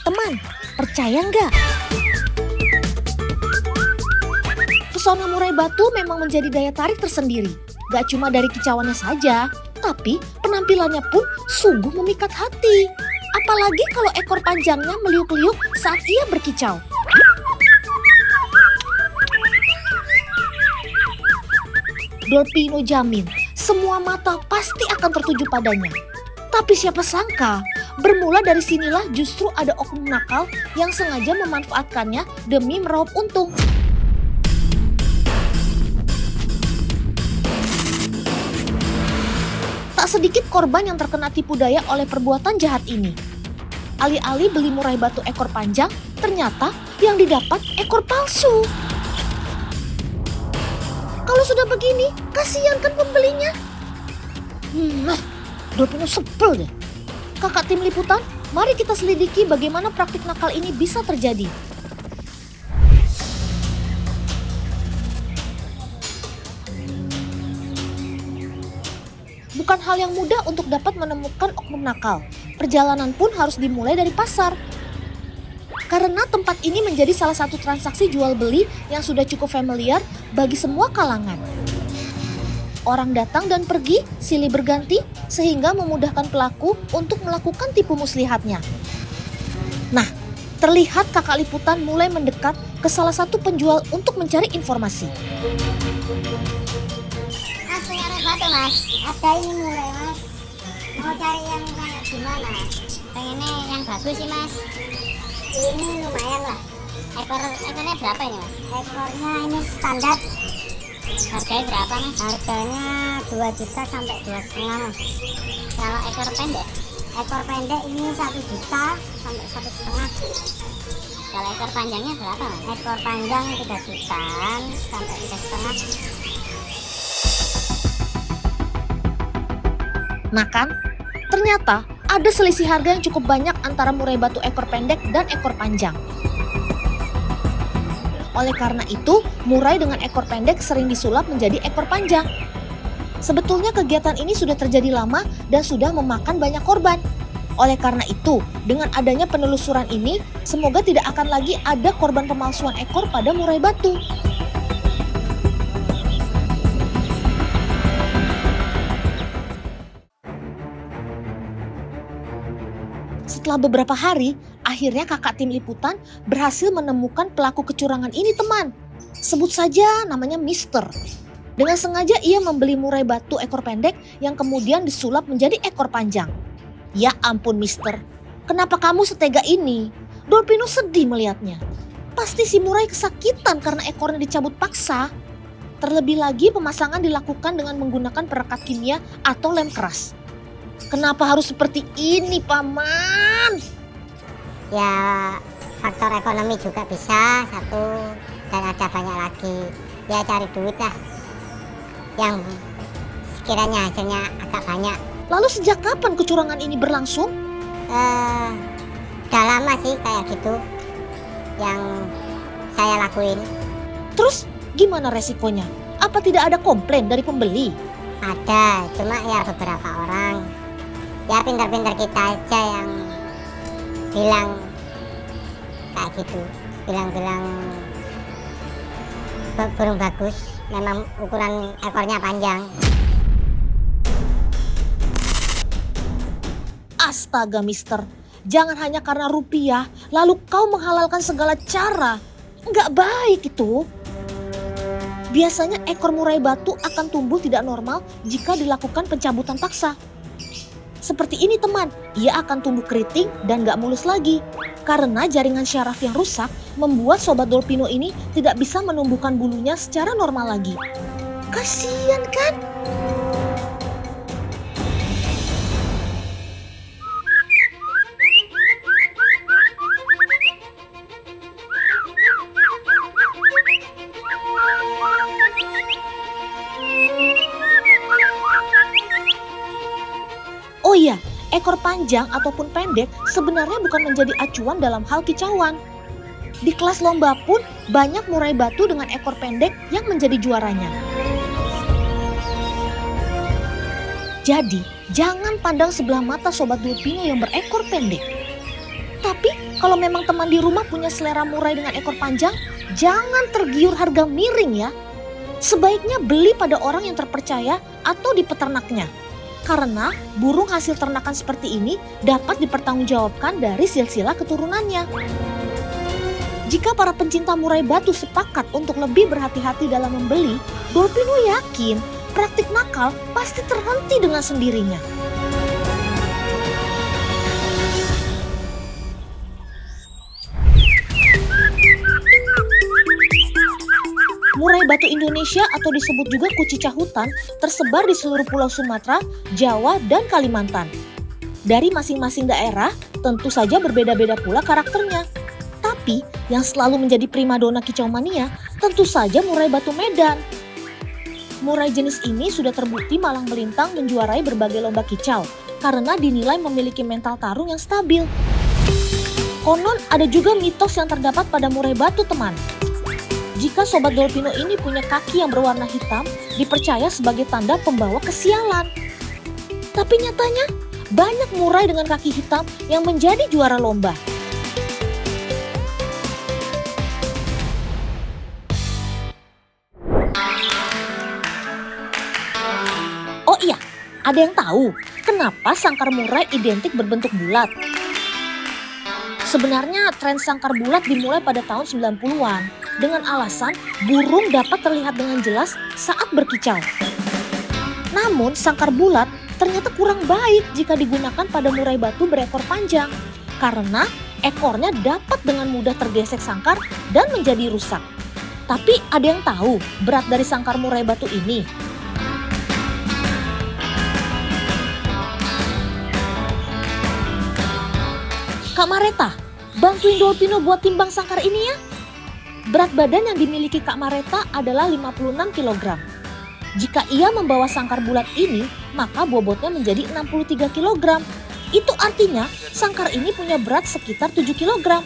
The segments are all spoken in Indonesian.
Teman, percaya nggak? Pesona murai batu memang menjadi daya tarik tersendiri. Gak cuma dari kicauannya saja, tapi penampilannya pun sungguh memikat hati. Apalagi kalau ekor panjangnya meliuk-liuk saat ia berkicau. Dolpino jamin, semua mata pasti akan tertuju padanya. Tapi siapa sangka, bermula dari sinilah justru ada oknum nakal yang sengaja memanfaatkannya demi meraup untung. Tak sedikit korban yang terkena tipu daya oleh perbuatan jahat ini. Alih-alih beli murai batu ekor panjang, ternyata yang didapat ekor palsu. Kalau sudah begini, kasihan kan pembelinya. Dolpino sebel deh. Kakak tim liputan, mari kita selidiki bagaimana praktik nakal ini bisa terjadi. Bukan hal yang mudah untuk dapat menemukan oknum nakal. Perjalanan pun harus dimulai dari pasar. Karena tempat ini menjadi salah satu transaksi jual beli yang sudah cukup familiar bagi semua kalangan. Orang datang dan pergi silih berganti sehingga memudahkan pelaku untuk melakukan tipu muslihatnya. Nah, terlihat kakak liputan mulai mendekat ke salah satu penjual untuk mencari informasi. Mas punya batu mas, ada ini mulai mas. Mau cari yang kayak gimana? Pengennya yang bagus sih mas. Ini lumayan lah. Ekornya berapa ini mas? Ekornya ini standar. Harganya berapa mas? Harganya 2 juta sampai 2,5 mas. Kalau ekor pendek ini 1 juta sampai 1,5. Kalau ekor panjangnya berapa mas? Ekor panjang 3 jutaan sampai 3,5. Nah kan, ternyata ada selisih harga yang cukup banyak antara murai batu ekor pendek dan ekor panjang. Oleh karena itu, murai dengan ekor pendek sering disulap menjadi ekor panjang. Sebetulnya kegiatan ini sudah terjadi lama dan sudah memakan banyak korban. Oleh karena itu, dengan adanya penelusuran ini, semoga tidak akan lagi ada korban pemalsuan ekor pada murai batu. Setelah beberapa hari, akhirnya kakak tim liputan berhasil menemukan pelaku kecurangan ini teman. Sebut saja namanya Mister. Dengan sengaja ia membeli murai batu ekor pendek yang kemudian disulap menjadi ekor panjang. Ya ampun Mister, kenapa kamu setega ini? Dolpino sedih melihatnya. Pasti si murai kesakitan karena ekornya dicabut paksa. Terlebih lagi pemasangan dilakukan dengan menggunakan perekat kimia atau lem keras. Kenapa harus seperti ini, Paman? Ya faktor ekonomi juga bisa satu, dan ada banyak lagi. Ya cari duit lah yang sekiranya hasilnya agak banyak. Lalu sejak kapan kecurangan ini berlangsung? Udah lama sih kayak gitu yang saya lakuin. Terus gimana resikonya? Apa tidak ada komplain dari pembeli? Ada, cuma ya beberapa orang. Ya pintar-pintar kita aja yang bilang kayak gitu, bilang burung bagus, memang ukuran ekornya panjang. Astaga Mister, jangan hanya karena rupiah lalu kau menghalalkan segala cara. Nggak baik itu. Biasanya ekor murai batu akan tumbuh tidak normal jika dilakukan pencabutan paksa. Seperti ini teman, ia akan tumbuh keriting dan gak mulus lagi. Karena jaringan syaraf yang rusak membuat sobat Dolpino ini tidak bisa menumbuhkan bulunya secara normal lagi. Kasian kan? Oh iya, ekor panjang ataupun pendek sebenarnya bukan menjadi acuan dalam hal kicauan. Di kelas lomba pun banyak murai batu dengan ekor pendek yang menjadi juaranya. Jadi, jangan pandang sebelah mata sobat Dolpino yang berekor pendek. Tapi kalau memang teman di rumah punya selera murai dengan ekor panjang, jangan tergiur harga miring ya. Sebaiknya beli pada orang yang terpercaya atau di peternaknya. Karena burung hasil ternakan seperti ini dapat dipertanggungjawabkan dari silsilah keturunannya. Jika para pencinta murai batu sepakat untuk lebih berhati-hati dalam membeli, Dolpino yakin praktik nakal pasti terhenti dengan sendirinya. Murai batu Indonesia atau disebut juga kucica hutan tersebar di seluruh pulau Sumatera, Jawa, dan Kalimantan. Dari masing-masing daerah tentu saja berbeda-beda pula karakternya. Tapi yang selalu menjadi primadona kicau mania tentu saja murai batu Medan. Murai jenis ini sudah terbukti malang melintang menjuarai berbagai lomba kicau karena dinilai memiliki mental tarung yang stabil. Konon ada juga mitos yang terdapat pada murai batu teman. Jika sobat Dolpino ini punya kaki yang berwarna hitam, dipercaya sebagai tanda pembawa kesialan. Tapi nyatanya, banyak murai dengan kaki hitam yang menjadi juara lomba. Oh iya, ada yang tahu kenapa sangkar murai identik berbentuk bulat? Sebenarnya tren sangkar bulat dimulai pada tahun 90-an dengan alasan burung dapat terlihat dengan jelas saat berkicau. Namun sangkar bulat ternyata kurang baik jika digunakan pada murai batu berekor panjang karena ekornya dapat dengan mudah tergesek sangkar dan menjadi rusak. Tapi ada yang tahu berat dari sangkar murai batu ini? Kak Mareta, bantuin Dolpino buat timbang sangkar ini ya. Berat badan yang dimiliki Kak Mareta adalah 56 kg. Jika ia membawa sangkar bulat ini, maka bobotnya menjadi 63 kg. Itu artinya sangkar ini punya berat sekitar 7 kg.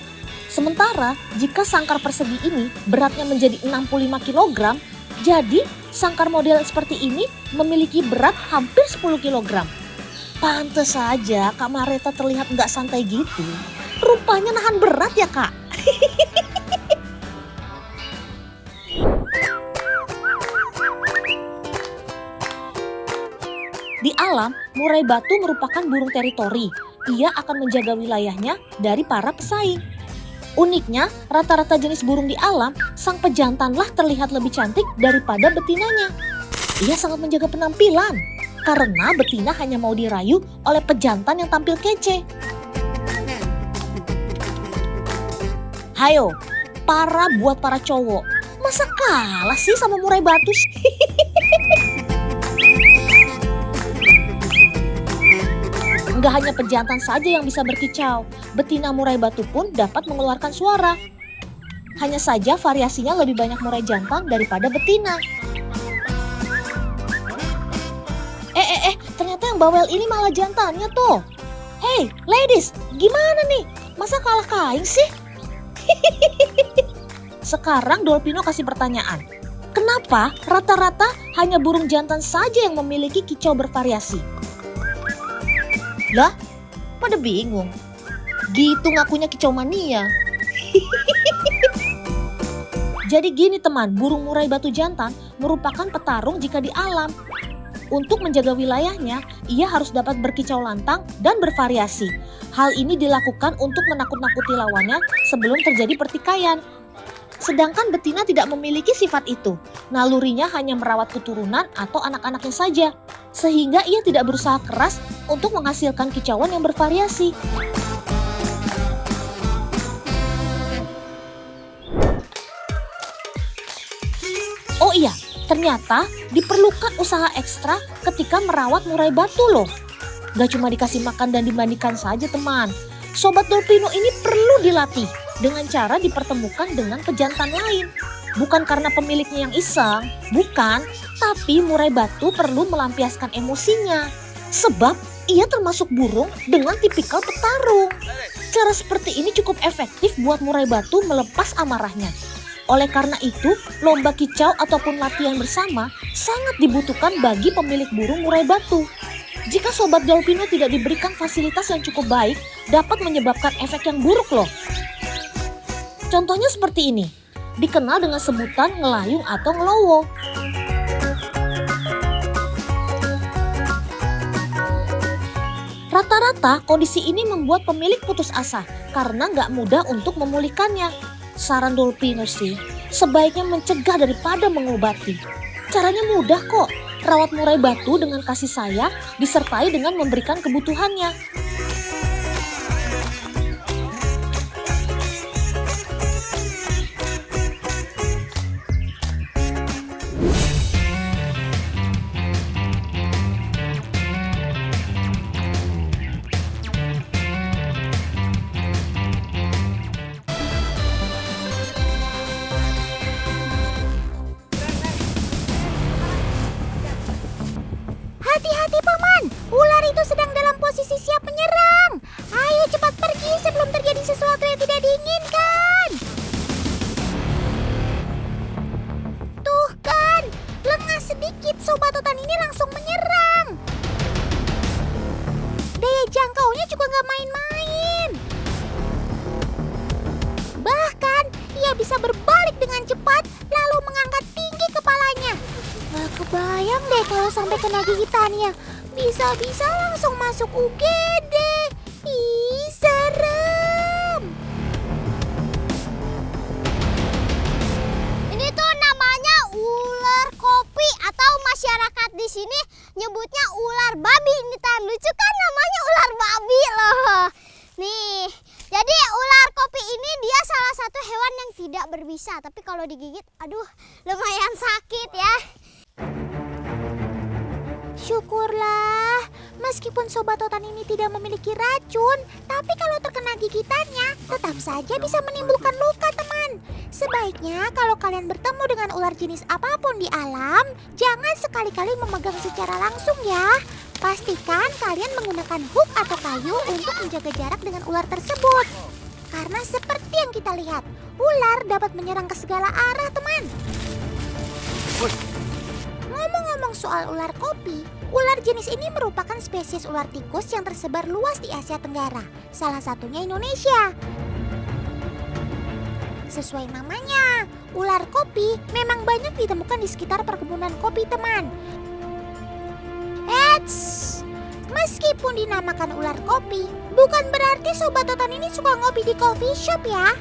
Sementara jika sangkar persegi ini beratnya menjadi 65 kg, jadi sangkar model seperti ini memiliki berat hampir 10 kg. Pantes saja Kak Mareta terlihat nggak santai gitu. Rupanya nahan berat ya Kak. Di alam, murai batu merupakan burung teritori. Ia akan menjaga wilayahnya dari para pesaing. Uniknya, rata-rata jenis burung di alam, sang pejantanlah terlihat lebih cantik daripada betinanya. Ia sangat menjaga penampilan, karena betina hanya mau dirayu oleh pejantan yang tampil kece. Hayo, buat para cowok, masa kalah sih sama murai batu? Nggak hanya pejantan saja yang bisa berkicau, betina murai batu pun dapat mengeluarkan suara. Hanya saja variasinya lebih banyak murai jantan daripada betina. Ternyata yang bawel ini malah jantannya tuh. Hey, ladies, gimana nih? Masa kalah kaing sih? Sekarang Dolpino kasih pertanyaan. Kenapa rata-rata hanya burung jantan saja yang memiliki kicau bervariasi? Lah, pada bingung. Gitu ngakunya kicau mania. Jadi gini teman, burung murai batu jantan merupakan petarung jika di alam. Untuk menjaga wilayahnya, ia harus dapat berkicau lantang dan bervariasi. Hal ini dilakukan untuk menakut-nakuti lawannya sebelum terjadi pertikaian. Sedangkan betina tidak memiliki sifat itu. Nalurinya hanya merawat keturunan atau anak-anaknya saja. Sehingga ia tidak berusaha keras untuk menghasilkan kicauan yang bervariasi. Oh iya, ternyata diperlukan usaha ekstra ketika merawat murai batu loh. Gak cuma dikasih makan dan dimandikan saja teman. Sobat Dolpino ini perlu dilatih dengan cara dipertemukan dengan pejantan lain. Bukan karena pemiliknya yang iseng, bukan. Tapi murai batu perlu melampiaskan emosinya. Sebab ia termasuk burung dengan tipikal petarung. Cara seperti ini cukup efektif buat murai batu melepas amarahnya. Oleh karena itu, lomba kicau ataupun latihan bersama sangat dibutuhkan bagi pemilik burung murai batu. Jika Sobat Dolpino tidak diberikan fasilitas yang cukup baik, dapat menyebabkan efek yang buruk loh. Contohnya seperti ini, dikenal dengan sebutan ngelayung atau ngelowo. Rata-rata kondisi ini membuat pemilik putus asa karena nggak mudah untuk memulihkannya. Saran Dolpiners sih, sebaiknya mencegah daripada mengobati. Caranya mudah kok, rawat murai batu dengan kasih sayang disertai dengan memberikan kebutuhannya. Hati-hati paman, ular itu sedang dalam posisi siap menyerang. Ayo cepat pergi sebelum terjadi sesuatu yang tidak diinginkan. Tuh kan, lengah sedikit sobat hutan ini langsung menyerang. Daya jangkaunya juga gak main-main. Bahkan, ia bisa berbalik dengan cepat lalu mengangkat tinggi kepalanya. Gak kebayang deh kalau sampai kena gigitannya. Bisa-bisa langsung masuk UGD. Ih, serem. Ini tuh namanya ular kopi atau masyarakat di sini nyebutnya ular babi. Ini tan lucu kan namanya ular babi loh. Nih, jadi ular kopi ini dia salah satu hewan yang tidak berbisa. Tapi kalau digigit, aduh lumayan sakit ya. Syukurlah, meskipun sobat hutan ini tidak memiliki racun, tapi kalau terkena gigitannya, tetap saja bisa menimbulkan luka teman. Sebaiknya kalau kalian bertemu dengan ular jenis apapun di alam, jangan sekali-kali memegang secara langsung ya. Pastikan kalian menggunakan hook atau kayu untuk menjaga jarak dengan ular tersebut. Karena seperti yang kita lihat, ular dapat menyerang ke segala arah teman. Ngomong-ngomong soal ular kopi, ular jenis ini merupakan spesies ular tikus yang tersebar luas di Asia Tenggara, salah satunya Indonesia. Sesuai namanya, ular kopi memang banyak ditemukan di sekitar perkebunan kopi teman. Eits, meskipun dinamakan ular kopi, bukan berarti sobat hutan ini suka ngopi di coffee shop ya.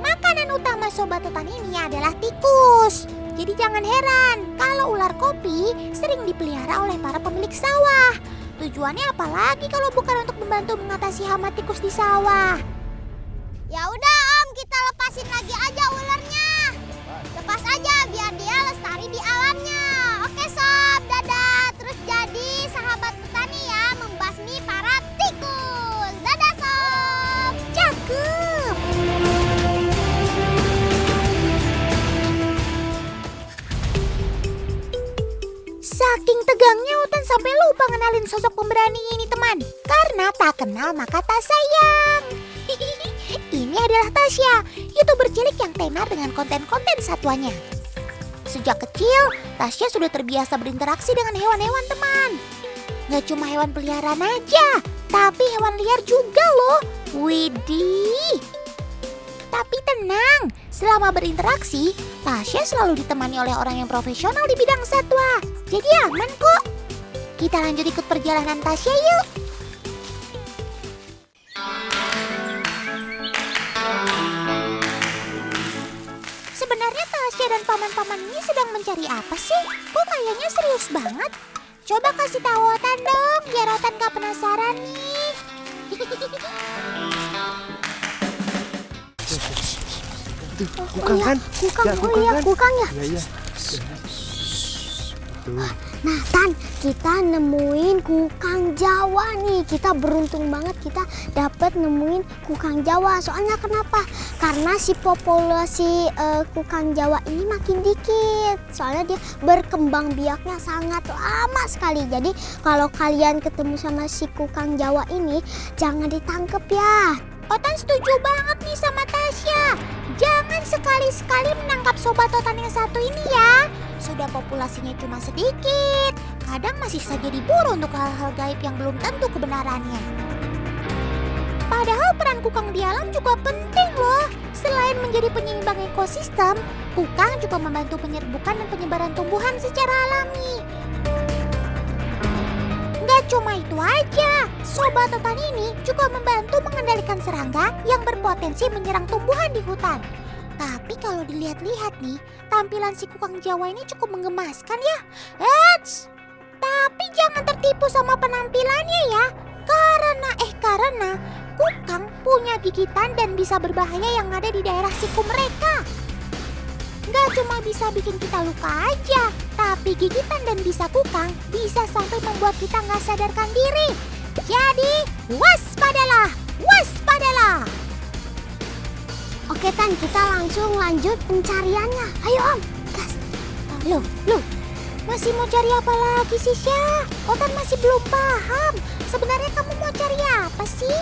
Makanan utama sobat hutan ini adalah tikus. Jadi jangan heran kalau ular kopi sering dipelihara oleh para pemilik sawah. Tujuannya apalagi kalau bukan untuk membantu mengatasi hama tikus di sawah. Ya udah Om, kita lepasin lagi aja ularnya. Lepas aja biar dia lestari di alamnya. Oke Sob, dadah. Terus jadi sahabat petani ya membasmi para tikus. Dadah Sob. Cakep. Saking tegangnya hutan sampai lupa ngenalin sosok pemberani ini teman. Karena tak kenal maka tak sayang. Ini adalah Tasya, YouTuber cilik yang tenar dengan konten-konten satwanya. Sejak kecil, Tasya sudah terbiasa berinteraksi dengan hewan-hewan teman. Gak cuma hewan peliharaan aja, tapi hewan liar juga loh. Widih. Tapi tenang, selama berinteraksi, Tasya selalu ditemani oleh orang yang profesional di bidang satwa. Jadi aman kok. Kita lanjut ikut perjalanan Tasya yuk. Sebenarnya Tasya dan paman-paman ini sedang mencari apa sih? Kok kayaknya serius banget? Coba kasih tahu Otan dong, biar Otan gak penasaran nih. Kukang kan? Kukang, Ya, oh kukang iya kan? kukang ya. Iya. Tuh. Nah Tan, kita nemuin kukang Jawa nih. Kita beruntung banget kita dapat nemuin kukang Jawa. Soalnya kenapa? Karena si populasi kukang Jawa ini makin dikit. Soalnya dia berkembang biaknya sangat lama sekali. Jadi kalau kalian ketemu sama si kukang Jawa ini, jangan ditangkep ya. Otan setuju banget nih sama Tasya. Jangan sekali-sekali menangkap sobat Otan yang satu ini ya. Sudah populasinya cuma sedikit. kadang masih saja diburu untuk hal-hal gaib yang belum tentu kebenarannya. Padahal peran kukang di alam juga penting loh. Selain menjadi penyeimbang ekosistem, kukang juga membantu penyerbukan dan penyebaran tumbuhan secara alami. Gak cuma itu aja, Sobat Hutan ini juga membantu mengendalikan serangga yang berpotensi menyerang tumbuhan di hutan. Tapi kalau dilihat-lihat nih, tampilan si kukang Jawa ini cukup menggemaskan ya. Eits, tapi jangan tertipu sama penampilannya ya. Karena kukang punya gigitan dan bisa berbahaya yang ada di daerah siku mereka. Gak cuma bisa bikin kita luka aja, tapi gigitan dan bisa kukang bisa sampai membuat kita gak sadarkan diri. Jadi waspadalah, waspadalah. Oke Tan, kita langsung lanjut pencariannya. Ayo Om, gas. Loh, masih mau cari apa lagi sih Syah? Otan masih belum paham. Sebenarnya kamu mau cari apa sih?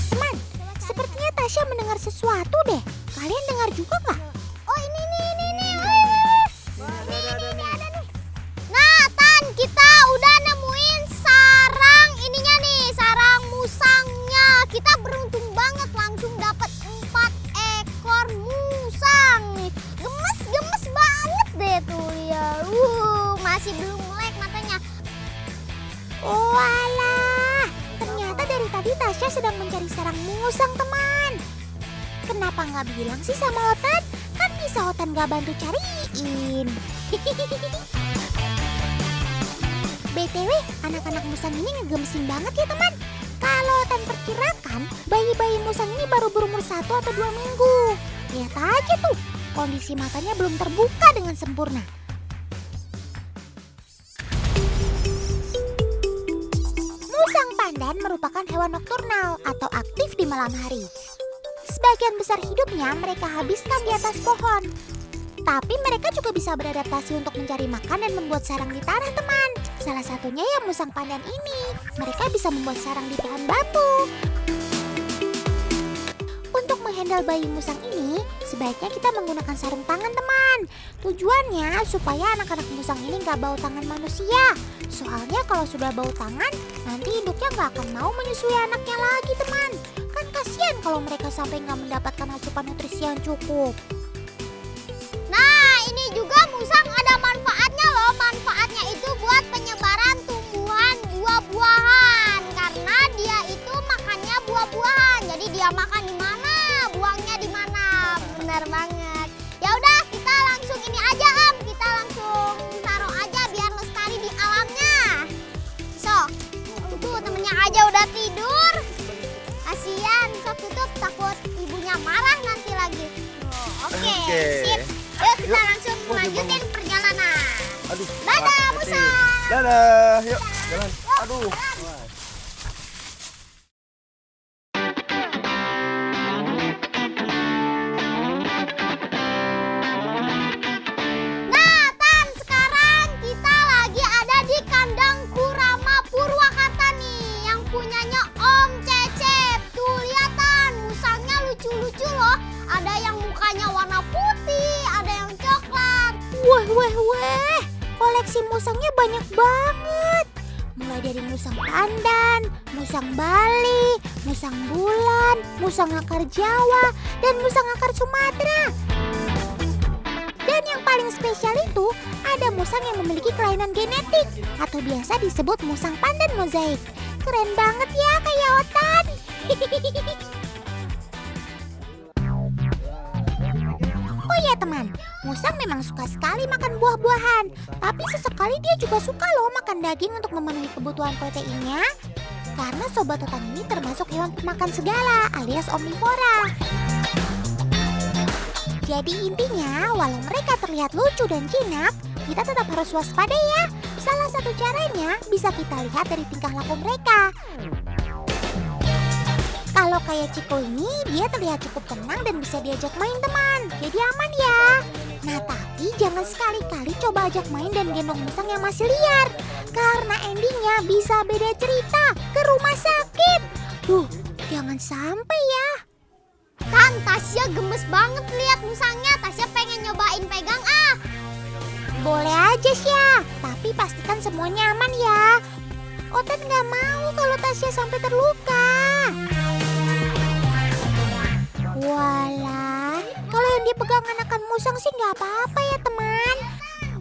Teman, sepertinya Tasya mendengar sesuatu deh. Kalian dengar juga nggak? Oh ini nih. Ini ada nih. Nah Tan, kita udah nemuin sarang ininya nih, sarang musangnya. Kita beruntung banget langsung dapat 4 ekor musang nih. Gemes banget deh tuh ya. Masih belum melek matanya. Oh alah, ternyata dari tadi Tasya sedang mencari sarang musang teman. Kenapa nggak bilang sih sama Otan? Kan bisa Otan nggak bantu cariin. BTW, anak-anak musang ini ngegemesin banget ya teman. Kalau Otan perkirakan, bayi-bayi musang ini baru berumur 1 atau 2 minggu. Lihat aja tuh, kondisi matanya belum terbuka dengan sempurna. Musang pandan merupakan hewan nokturnal atau aktif di malam hari. Sebagian besar hidupnya mereka habiskan di atas pohon. Tapi mereka juga bisa beradaptasi untuk mencari makan dan membuat sarang di tanah teman. Salah satunya ya musang pandan ini. Mereka bisa membuat sarang di pohon bambu. Untuk menghandle bayi musang ini, sebaiknya kita menggunakan sarung tangan teman. Tujuannya supaya anak-anak musang ini nggak bau tangan manusia. Soalnya kalau sudah bau tangan, nanti induknya nggak akan mau menyusui anaknya lagi teman. Kan kasihan kalau mereka sampai nggak mendapatkan asupan nutrisi yang cukup. Nah ini juga musang ada manfaatnya loh. Manfaatnya itu buat penyebaran tumbuhan buah-buahan. Karena dia itu makannya buah-buahan. Jadi dia makan di mana, buangnya di mana. Benar banget. Ya udah kita langsung ini aja Om. Kita langsung taruh aja biar lestari di alamnya. So, tuh temennya aja udah tidur. Kasian, sok tutup takut ibunya marah nanti lagi. Oke, sip. Yuk kita langsung melanjutin perjalanan. Aduh. Dadah musang. Dadah, yuk jalan. Aduh. Nah Tan, sekarang kita lagi ada di kandang Kurama Purwakarta nih, yang punyanya Om Cecep. Tuh lihat Tan, musangnya lucu-lucu loh. Ada yang mukanya warna putih, ada yang coklat. Wah, koleksi musangnya banyak banget. Mulai dari musang pandan, musang Bali, musang bulan, musang akar Jawa, dan musang akar Sumatera. Dan yang paling spesial itu, ada musang yang memiliki kelainan genetik atau biasa disebut musang pandan mozaik. Keren banget ya kayak Otan. Oh iya teman, musang memang suka sekali makan buah-buahan. Tapi sesekali dia juga suka loh makan daging untuk memenuhi kebutuhan proteinnya. Karena Sobat Hutan ini termasuk hewan pemakan segala alias omnivora. Jadi intinya, walau mereka terlihat lucu dan jinak, kita tetap harus waspada ya. Salah satu caranya bisa kita lihat dari tingkah laku mereka. Kalau kayak Ciko ini, dia terlihat cukup tenang dan bisa diajak main teman. Jadi aman ya. Nah tapi jangan sekali-kali coba ajak main dan gendong musang yang masih liar. Karena endingnya bisa beda cerita, ke rumah sakit. Duh, jangan sampai ya. Tan, Tasya gemes banget lihat musangnya. Tasya pengen nyobain pegang ah. Boleh aja Syah, tapi pastikan semuanya aman ya. Otan nggak mau kalau Tasya sampai terluka. Walah, kalau yang dipegang anakan musang sih nggak apa-apa ya teman.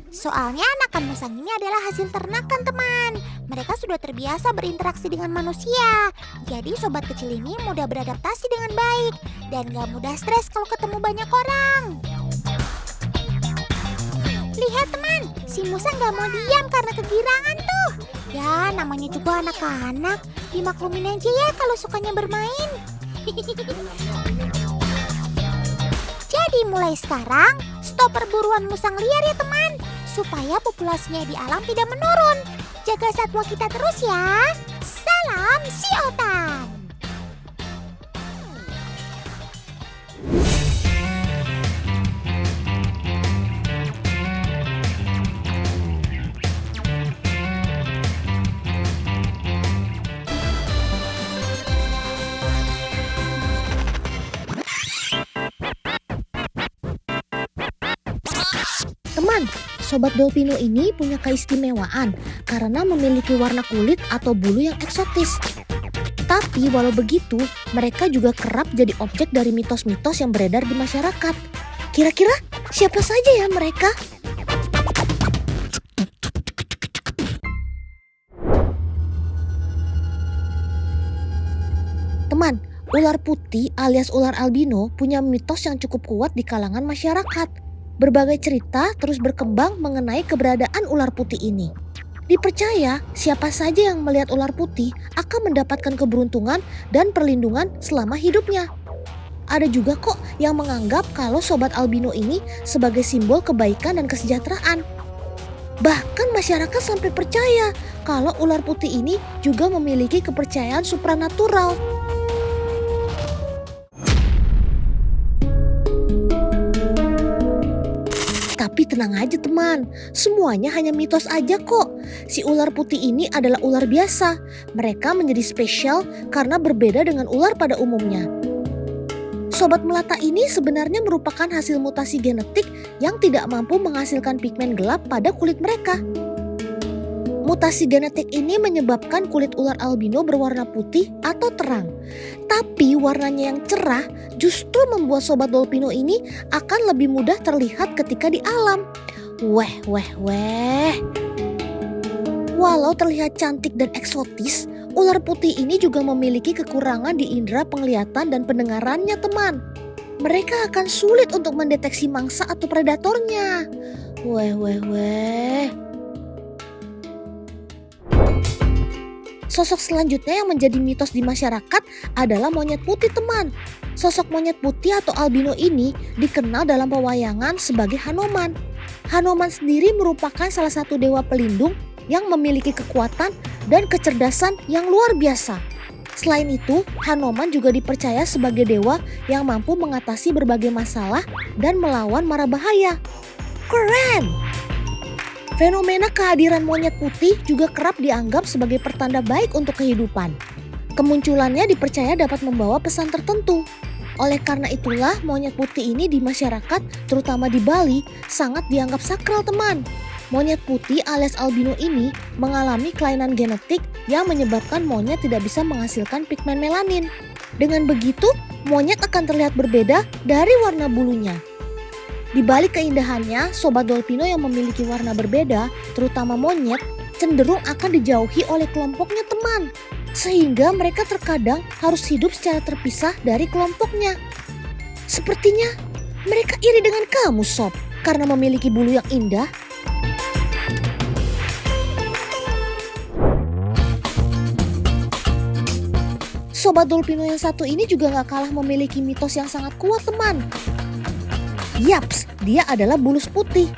Soalnya anakan musang ini adalah hasil ternakan teman. Mereka sudah terbiasa berinteraksi dengan manusia. Jadi sobat kecil ini mudah beradaptasi dengan baik dan gak mudah stres kalau ketemu banyak orang. Lihat teman, si musang gak mau diam karena kegirangan tuh. Ya namanya juga anak-anak, dimaklumin aja ya kalau sukanya bermain. Jadi mulai sekarang, stop perburuan musang liar ya teman, supaya populasinya di alam tidak menurun. Jaga satwa kita terus ya. Salam si Otan. Teman, Sobat Dolpino ini punya keistimewaan karena memiliki warna kulit atau bulu yang eksotis. Tapi walau begitu, mereka juga kerap jadi objek dari mitos-mitos yang beredar di masyarakat. Kira-kira siapa saja ya mereka? Teman, ular putih alias ular albino punya mitos yang cukup kuat di kalangan masyarakat. Berbagai cerita terus berkembang mengenai keberadaan ular putih ini. Dipercaya siapa saja yang melihat ular putih akan mendapatkan keberuntungan dan perlindungan selama hidupnya. Ada juga kok yang menganggap kalau sobat albino ini sebagai simbol kebaikan dan kesejahteraan. Bahkan masyarakat sampai percaya kalau ular putih ini juga memiliki kepercayaan supranatural. Tapi tenang aja teman, semuanya hanya mitos aja kok. Si ular putih ini adalah ular biasa. Mereka menjadi spesial karena berbeda dengan ular pada umumnya. Sobat melata ini sebenarnya merupakan hasil mutasi genetik yang tidak mampu menghasilkan pigmen gelap pada kulit mereka. Mutasi genetik ini menyebabkan kulit ular albino berwarna putih atau terang. Tapi warnanya yang cerah justru membuat sobat dolpino ini akan lebih mudah terlihat ketika di alam. Weh. Walau terlihat cantik dan eksotis, ular putih ini juga memiliki kekurangan di indera penglihatan dan pendengarannya teman. Mereka akan sulit untuk mendeteksi mangsa atau predatornya. Weh. Sosok selanjutnya yang menjadi mitos di masyarakat adalah monyet putih teman. Sosok monyet putih atau albino ini dikenal dalam pewayangan sebagai Hanoman. Hanoman sendiri merupakan salah satu dewa pelindung yang memiliki kekuatan dan kecerdasan yang luar biasa. Selain itu, Hanoman juga dipercaya sebagai dewa yang mampu mengatasi berbagai masalah dan melawan mara bahaya. Keren! Fenomena kehadiran monyet putih juga kerap dianggap sebagai pertanda baik untuk kehidupan. Kemunculannya dipercaya dapat membawa pesan tertentu. Oleh karena itulah monyet putih ini di masyarakat, terutama di Bali, sangat dianggap sakral teman. Monyet putih alias albino ini mengalami kelainan genetik yang menyebabkan monyet tidak bisa menghasilkan pigmen melanin. Dengan begitu, monyet akan terlihat berbeda dari warna bulunya. Di balik keindahannya, sobat dolpino yang memiliki warna berbeda, terutama monyet, cenderung akan dijauhi oleh kelompoknya teman. Sehingga mereka terkadang harus hidup secara terpisah dari kelompoknya. Sepertinya mereka iri dengan kamu sob, karena memiliki bulu yang indah. Sobat dolpino yang satu ini juga gak kalah memiliki mitos yang sangat kuat teman. Yaps, dia adalah bulus putih.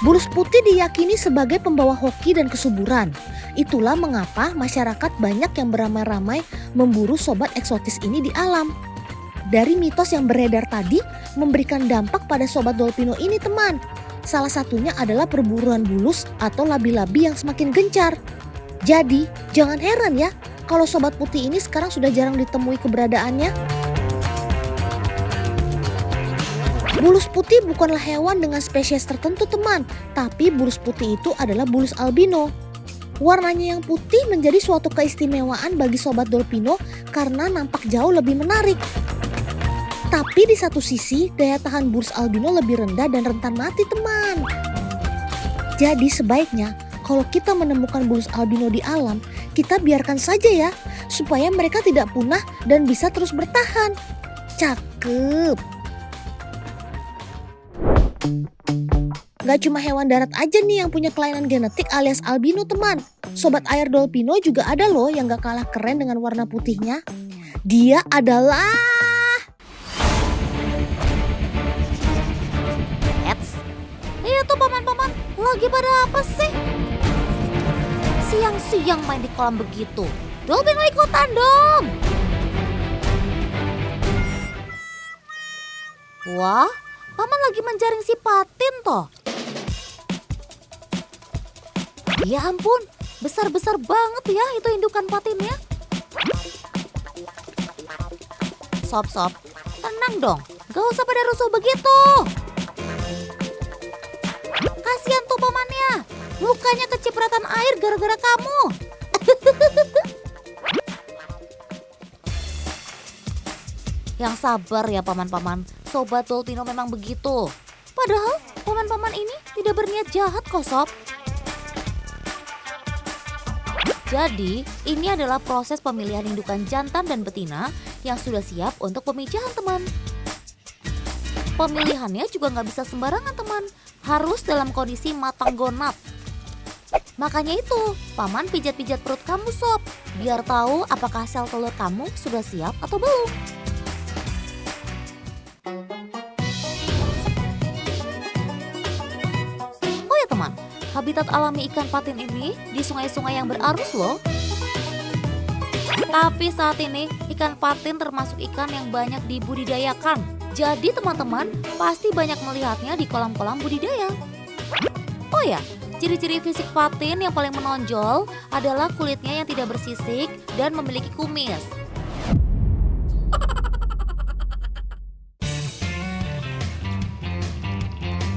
Bulus putih diyakini sebagai pembawa hoki dan kesuburan. Itulah mengapa masyarakat banyak yang beramai-ramai memburu sobat eksotis ini di alam. Dari mitos yang beredar tadi memberikan dampak pada sobat dolpino ini teman. Salah satunya adalah perburuan bulus atau labi-labi yang semakin gencar. Jadi jangan heran ya kalau sobat putih ini sekarang sudah jarang ditemui keberadaannya. Bulus putih bukanlah hewan dengan spesies tertentu teman, tapi bulus putih itu adalah bulus albino. Warnanya yang putih menjadi suatu keistimewaan bagi sobat Dolpino karena nampak jauh lebih menarik. Tapi di satu sisi, daya tahan bulus albino lebih rendah dan rentan mati teman. Jadi sebaiknya kalau kita menemukan bulus albino di alam, kita biarkan saja ya, supaya mereka tidak punah dan bisa terus bertahan. Cakep. Gak cuma hewan darat aja nih yang punya kelainan genetik alias albino teman. Sobat air Dolpino juga ada loh yang gak kalah keren dengan warna putihnya. Dia adalah... Iya tuh paman-paman, lagi pada apa sih? Siang-siang main di kolam begitu. Dolphin ikutan dong. Wah, paman lagi menjaring si patin toh. Ya ampun, besar-besar banget ya itu indukan patinnya. Sob, tenang dong, gak usah pada rusuh begitu. Kasihan tuh pamannya, mukanya kecipratan air gara-gara kamu. Yang sabar ya paman-paman, sobat Dolpino memang begitu. Padahal paman-paman ini tidak berniat jahat kok sob. Jadi ini adalah proses pemilihan indukan jantan dan betina yang sudah siap untuk pemijahan teman. Pemilihannya juga nggak bisa sembarangan teman, harus dalam kondisi matang gonap. Makanya itu, paman pijat-pijat perut kamu sob, biar tahu apakah sel telur kamu sudah siap atau belum. Oh ya teman, habitat alami ikan patin ini di sungai-sungai yang berarus loh. Tapi saat ini ikan patin termasuk ikan yang banyak dibudidayakan. Jadi teman-teman pasti banyak melihatnya di kolam-kolam budidaya. Oh ya, ciri-ciri fisik patin yang paling menonjol adalah kulitnya yang tidak bersisik dan memiliki kumis.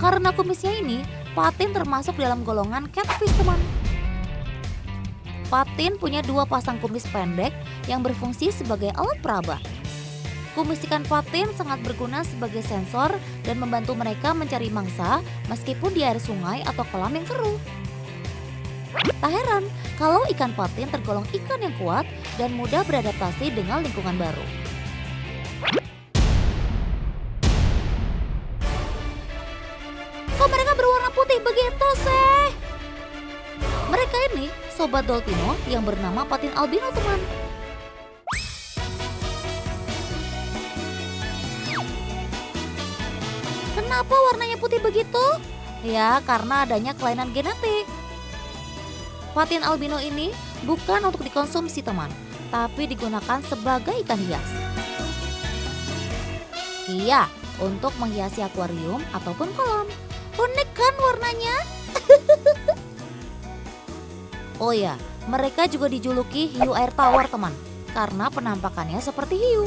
Karena kumisnya ini, patin termasuk dalam golongan catfish teman. Patin punya 2 pasang kumis pendek yang berfungsi sebagai alat peraba. Kumis ikan patin sangat berguna sebagai sensor dan membantu mereka mencari mangsa meskipun di air sungai atau kolam yang keruh. Tak heran kalau ikan patin tergolong ikan yang kuat dan mudah beradaptasi dengan lingkungan baru. Kok mereka berwarna putih begitu sih? Mereka ini sobat Dolpino yang bernama patin albino teman. Kenapa warnanya putih begitu? Ya, karena adanya kelainan genetik. Patin albino ini bukan untuk dikonsumsi teman, tapi digunakan sebagai ikan hias. Iya, untuk menghiasi akuarium ataupun kolam. Unik kan warnanya? Oh ya, mereka juga dijuluki hiu air tawar teman, karena penampakannya seperti hiu.